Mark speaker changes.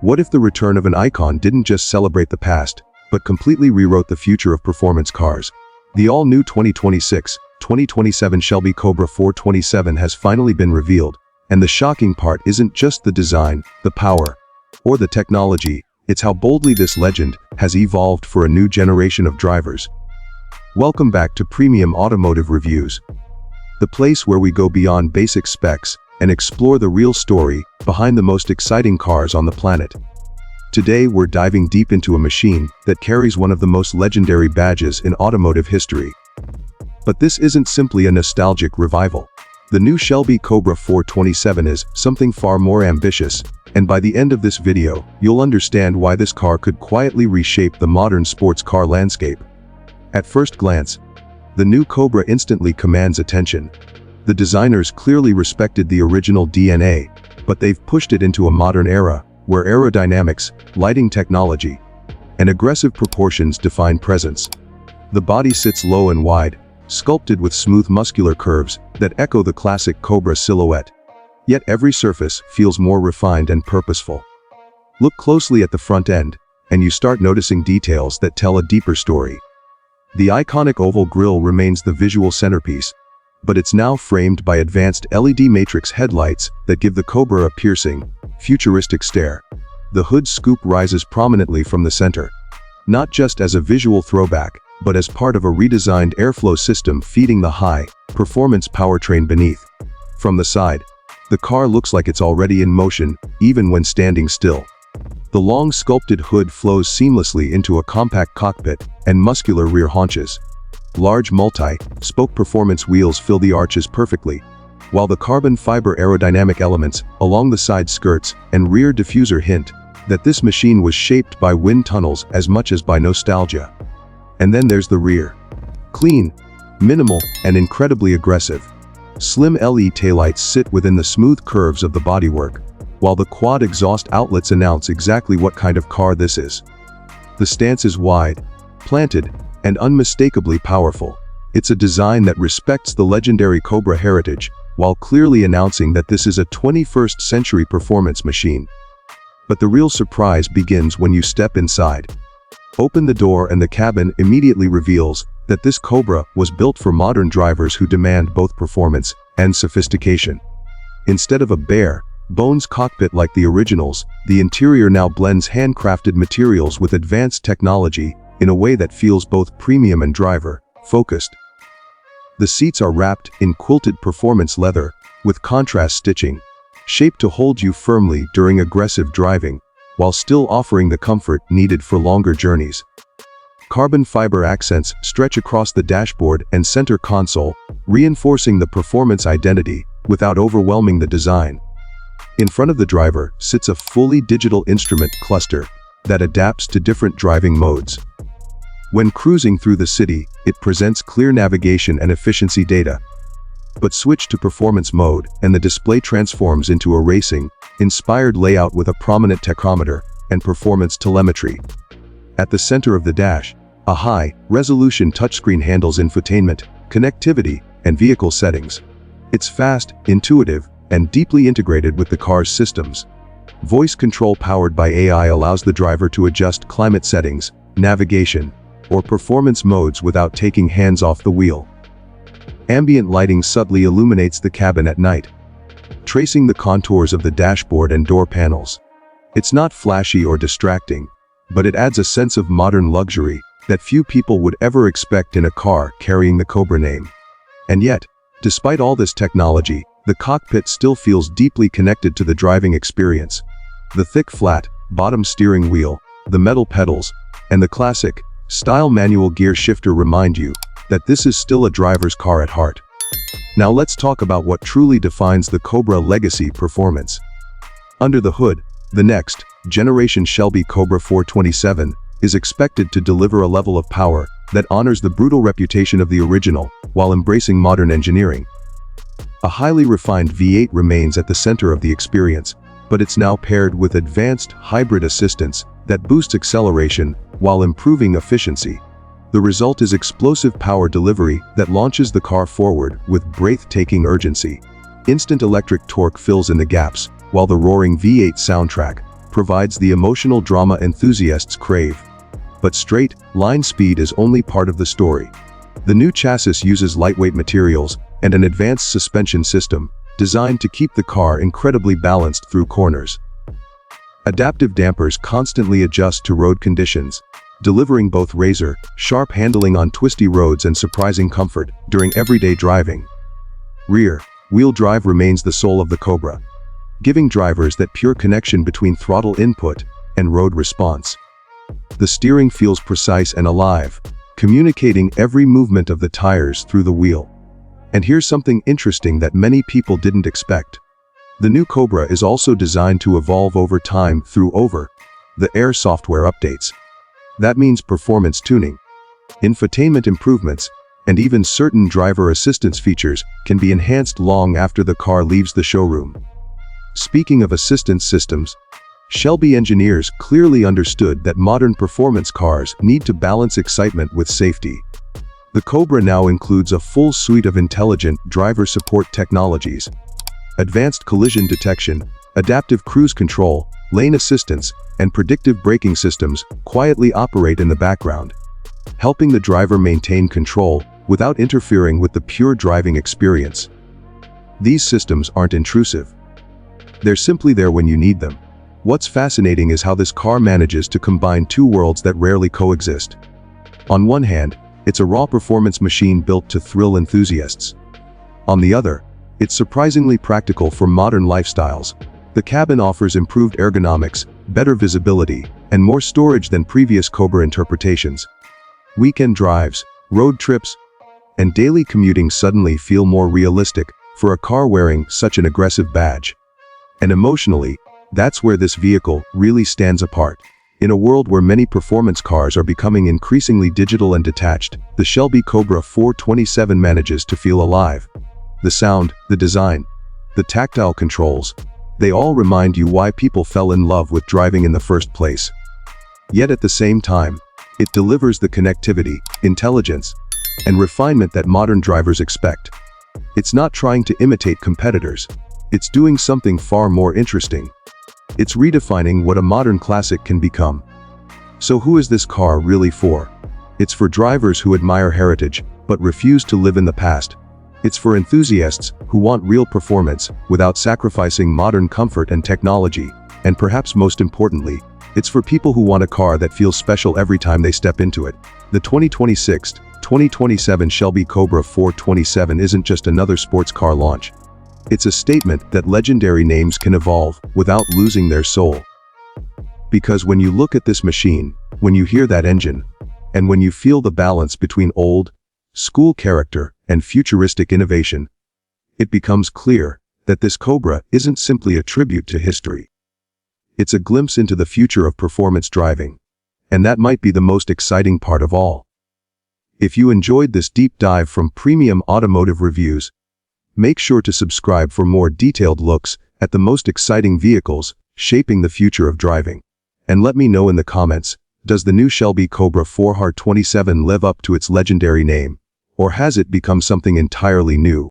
Speaker 1: What if the return of an icon didn't just celebrate the past, but completely rewrote the future of performance cars? The all-new 2026-2027 Shelby Cobra 427 has finally been revealed, and the shocking part isn't just the design, the power, or the technology, it's how boldly this legend has evolved for a new generation of drivers. Welcome back to Premium Automotive Reviews, the place where we go beyond basic specs and explore the real story behind the most exciting cars on the planet. Today we're diving deep into a machine that carries one of the most legendary badges in automotive history. But this isn't simply a nostalgic revival. The new Shelby Cobra 427 is something far more ambitious, and by the end of this video, you'll understand why this car could quietly reshape the modern sports car landscape. At first glance, the new Cobra instantly commands attention. The designers clearly respected the original DNA, but they've pushed it into a modern era, where aerodynamics, lighting technology, and aggressive proportions define presence. The body sits low and wide, sculpted with smooth muscular curves that echo the classic Cobra silhouette. Yet every surface feels more refined and purposeful. Look closely at the front end, and you start noticing details that tell a deeper story. The iconic oval grille remains the visual centerpiece, but it's now framed by advanced LED matrix headlights that give the Cobra a piercing, futuristic stare. The hood scoop rises prominently from the center, not just as a visual throwback, but as part of a redesigned airflow system feeding the high-performance powertrain beneath. From the side, the car looks like it's already in motion, even when standing still. The long sculpted hood flows seamlessly into a compact cockpit and muscular rear haunches. Large multi-spoke performance wheels fill the arches perfectly, while the carbon fiber aerodynamic elements along the side skirts and rear diffuser hint that this machine was shaped by wind tunnels as much as by nostalgia. And then there's the rear. Clean, minimal, and incredibly aggressive. Slim LED taillights sit within the smooth curves of the bodywork, while the quad exhaust outlets announce exactly what kind of car this is. The stance is wide, planted, and unmistakably powerful. It's a design that respects the legendary Cobra heritage, while clearly announcing that this is a 21st century performance machine. But the real surprise begins when you step inside. Open the door and the cabin immediately reveals that this Cobra was built for modern drivers who demand both performance and sophistication. Instead of a bare bones cockpit like the originals, the interior now blends handcrafted materials with advanced technology in a way that feels both premium and driver-focused. The seats are wrapped in quilted performance leather, with contrast stitching, shaped to hold you firmly during aggressive driving, while still offering the comfort needed for longer journeys. Carbon fiber accents stretch across the dashboard and center console, reinforcing the performance identity without overwhelming the design. In front of the driver sits a fully digital instrument cluster that adapts to different driving modes. When cruising through the city, it presents clear navigation and efficiency data. But switch to performance mode, and the display transforms into a racing-inspired layout with a prominent tachometer and performance telemetry. At the center of the dash, a high-resolution touchscreen handles infotainment, connectivity, and vehicle settings. It's fast, intuitive, and deeply integrated with the car's systems. Voice control powered by AI allows the driver to adjust climate settings, navigation, or performance modes without taking hands off the wheel. Ambient lighting subtly illuminates the cabin at night, tracing the contours of the dashboard and door panels. It's not flashy or distracting, but it adds a sense of modern luxury that few people would ever expect in a car carrying the Cobra name. And yet, despite all this technology, the cockpit still feels deeply connected to the driving experience. The thick flat bottom steering wheel, the metal pedals, and the classic style manual gear shifter remind you that this is still a driver's car at heart. Now let's talk about what truly defines the Cobra legacy performance. Under the hood, the next generation Shelby Cobra 427 is expected to deliver a level of power that honors the brutal reputation of the original while embracing modern engineering. A highly refined V8 remains at the center of the experience, but it's now paired with advanced hybrid assistance that boosts acceleration while improving efficiency. The result is explosive power delivery that launches the car forward with breathtaking urgency. Instant electric torque fills in the gaps, while the roaring V8 soundtrack provides the emotional drama enthusiasts crave. But straight, line speed is only part of the story. The new chassis uses lightweight materials and an advanced suspension system, designed to keep the car incredibly balanced through corners. Adaptive dampers constantly adjust to road conditions, delivering both razor-sharp handling on twisty roads and surprising comfort during everyday driving. Rear-wheel drive remains the soul of the Cobra, giving drivers that pure connection between throttle input and road response. The steering feels precise and alive, communicating every movement of the tires through the wheel. And here's something interesting that many people didn't expect. The new Cobra is also designed to evolve over time through over-the-air software updates. That means performance tuning, infotainment improvements, and even certain driver assistance features can be enhanced long after the car leaves the showroom. Speaking of assistance systems, Shelby engineers clearly understood that modern performance cars need to balance excitement with safety. The Cobra now includes a full suite of intelligent driver support technologies. Advanced collision detection, adaptive cruise control, lane assistance, and predictive braking systems quietly operate in the background, helping the driver maintain control without interfering with the pure driving experience. These systems aren't intrusive. They're simply there when you need them. What's fascinating is how this car manages to combine two worlds that rarely coexist. On one hand, it's a raw performance machine built to thrill enthusiasts. On the other, it's surprisingly practical for modern lifestyles. The cabin offers improved ergonomics, better visibility, and more storage than previous Cobra interpretations. Weekend drives, road trips, and daily commuting suddenly feel more realistic for a car wearing such an aggressive badge. And emotionally, that's where this vehicle really stands apart. In a world where many performance cars are becoming increasingly digital and detached, the Shelby Cobra 427 manages to feel alive. The sound, the design, the tactile controls, they all remind you why people fell in love with driving in the first place. Yet at the same time, it delivers the connectivity, intelligence, and refinement that modern drivers expect. It's not trying to imitate competitors. It's doing something far more interesting. It's redefining what a modern classic can become. So who is this car really for? It's for drivers who admire heritage, but refuse to live in the past. It's for enthusiasts who want real performance without sacrificing modern comfort and technology. And perhaps most importantly, it's for people who want a car that feels special every time they step into it. The 2026-2027 Shelby Cobra 427 isn't just another sports car launch. It's a statement that legendary names can evolve without losing their soul. Because when you look at this machine, when you hear that engine, and when you feel the balance between old, school character and futuristic innovation, it becomes clear that this Cobra isn't simply a tribute to history. It's a glimpse into the future of performance driving. And that might be the most exciting part of all. If you enjoyed this deep dive from Premium Automotive Reviews, make sure to subscribe for more detailed looks at the most exciting vehicles shaping the future of driving. And let me know in the comments, does the new Shelby Cobra 427 live up to its legendary name, or has it become something entirely new?